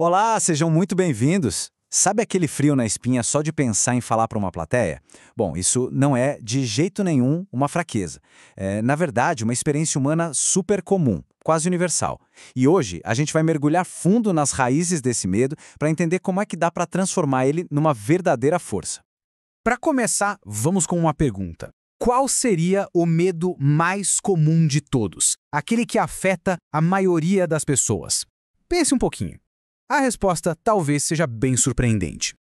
Olá, sejam muito bem-vindos. Sabe aquele frio na espinha só de pensar em falar para uma plateia? Bom, isso não é de jeito nenhum uma fraqueza. É, na verdade, uma experiência humana super comum, quase universal. E hoje a gente vai mergulhar fundo nas raízes desse medo para entender como é que dá para transformar ele numa verdadeira força. Para começar, vamos com uma pergunta. Qual seria o medo mais comum de todos? Aquele que afeta a maioria das pessoas? Pense um pouquinho. A resposta talvez seja bem surpreendente.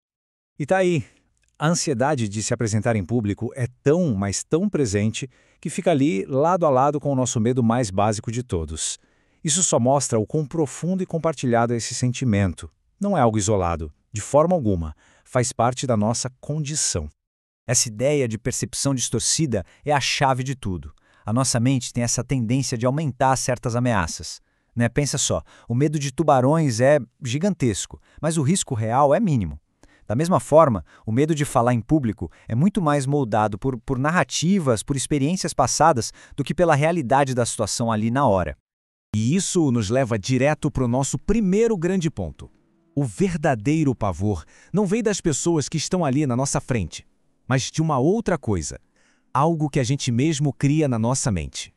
E tá aí. A ansiedade de se apresentar em público é tão, mas tão presente que fica ali lado a lado com o nosso medo mais básico de todos. Isso só mostra o quão profundo e compartilhado é esse sentimento. Não é algo isolado, de forma alguma. Faz parte da nossa condição. Essa ideia de percepção distorcida é a chave de tudo. A nossa mente tem essa tendência de aumentar certas ameaças. Pensa só, o medo de tubarões é gigantesco, mas o risco real é mínimo. Da mesma forma, o medo de falar em público é muito mais moldado por narrativas, por experiências passadas, do que pela realidade da situação ali na hora. E isso nos leva direto para o nosso primeiro grande ponto. O verdadeiro pavor não vem das pessoas que estão ali na nossa frente, mas de uma outra coisa, algo que a gente mesmo cria na nossa mente.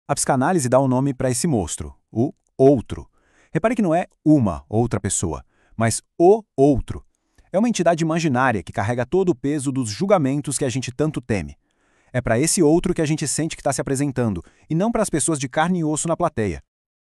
A psicanálise dá um nome para esse monstro, o outro. Repare que não é uma outra pessoa, mas o outro. É uma entidade imaginária que carrega todo o peso dos julgamentos que a gente tanto teme. É para esse outro que a gente sente que está se apresentando, e não para as pessoas de carne e osso na plateia.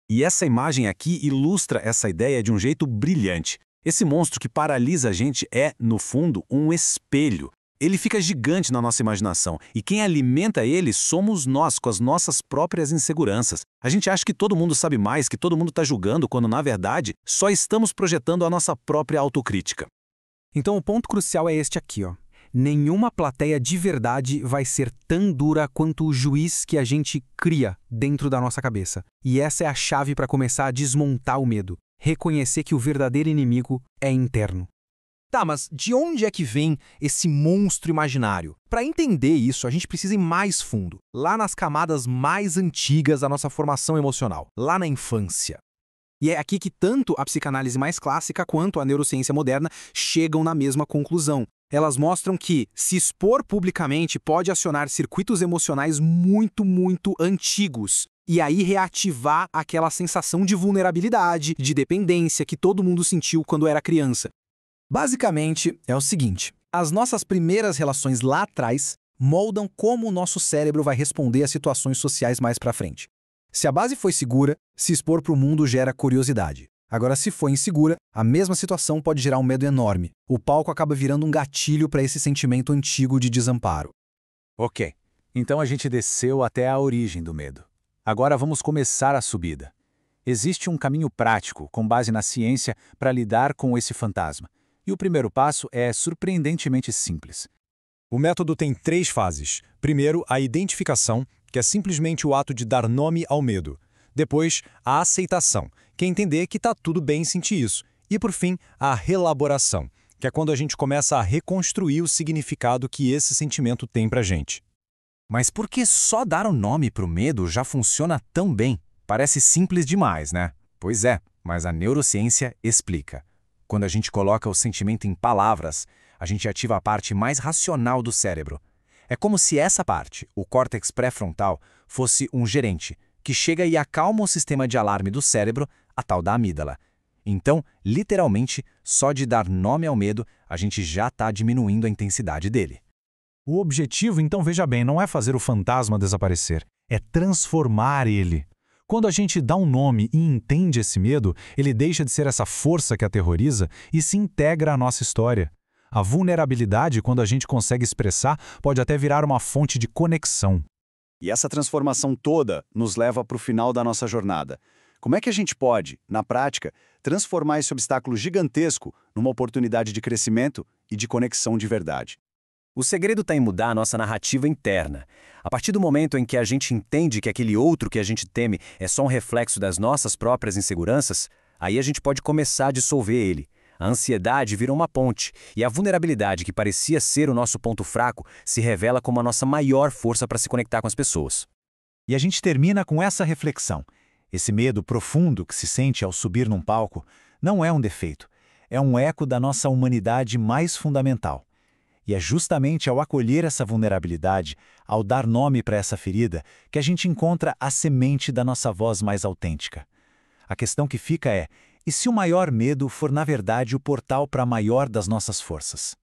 E essa imagem aqui ilustra essa ideia de um jeito brilhante. Esse monstro que paralisa a gente é, no fundo, um espelho. Ele fica gigante na nossa imaginação, e quem alimenta ele somos nós, com as nossas próprias inseguranças. A gente acha que todo mundo sabe mais, que todo mundo está julgando, quando, na verdade, só estamos projetando a nossa própria autocrítica. Então o ponto crucial é este aqui, ó. Nenhuma plateia de verdade vai ser tão dura quanto o juiz que a gente cria dentro da nossa cabeça. E essa é a chave para começar a desmontar o medo. Reconhecer que o verdadeiro inimigo é interno. Tá, mas de onde é que vem esse monstro imaginário? Para entender isso, a gente precisa ir mais fundo, lá nas camadas mais antigas da nossa formação emocional, lá na infância. E é aqui que tanto a psicanálise mais clássica quanto a neurociência moderna chegam na mesma conclusão. Elas mostram que se expor publicamente pode acionar circuitos emocionais muito antigos. E aí reativar aquela sensação de vulnerabilidade, de dependência que todo mundo sentiu quando era criança. Basicamente, é o seguinte, as nossas primeiras relações lá atrás moldam como o nosso cérebro vai responder a situações sociais mais pra frente. Se a base foi segura, se expor para o mundo gera curiosidade. Agora, se foi insegura, a mesma situação pode gerar um medo enorme. O palco acaba virando um gatilho para esse sentimento antigo de desamparo. Ok, então a gente desceu até a origem do medo. Agora vamos começar a subida. Existe um caminho prático, com base na ciência, para lidar com esse fantasma. E o primeiro passo é surpreendentemente simples. O método tem 3 fases. Primeiro, a identificação, que é simplesmente o ato de dar nome ao medo. Depois, a aceitação, que é entender que está tudo bem sentir isso. E, por fim, a relaboração, que é quando a gente começa a reconstruir o significado que esse sentimento tem pra gente. Mas por que só dar o nome para o medo já funciona tão bem? Parece simples demais, né? Pois é, mas a neurociência explica. Quando a gente coloca o sentimento em palavras, a gente ativa a parte mais racional do cérebro. É como se essa parte, o córtex pré-frontal, fosse um gerente, que chega e acalma o sistema de alarme do cérebro, a tal da amígdala. Então, literalmente, só de dar nome ao medo, a gente já está diminuindo a intensidade dele. O objetivo, então, veja bem, não é fazer o fantasma desaparecer, é transformar ele. Quando a gente dá um nome e entende esse medo, ele deixa de ser essa força que aterroriza e se integra à nossa história. A vulnerabilidade, quando a gente consegue expressar, pode até virar uma fonte de conexão. E essa transformação toda nos leva para o final da nossa jornada. Como é que a gente pode, na prática, transformar esse obstáculo gigantesco numa oportunidade de crescimento e de conexão de verdade? O segredo está em mudar a nossa narrativa interna. A partir do momento em que a gente entende que aquele outro que a gente teme é só um reflexo das nossas próprias inseguranças, aí a gente pode começar a dissolver ele. A ansiedade vira uma ponte, e a vulnerabilidade que parecia ser o nosso ponto fraco se revela como a nossa maior força para se conectar com as pessoas. E a gente termina com essa reflexão. Esse medo profundo que se sente ao subir num palco Não é um defeito, é um eco da nossa humanidade mais fundamental. E é justamente ao acolher essa vulnerabilidade, ao dar nome para essa ferida, que a gente encontra a semente da nossa voz mais autêntica. A questão que fica é: e se o maior medo for, na verdade, o portal para a maior das nossas forças?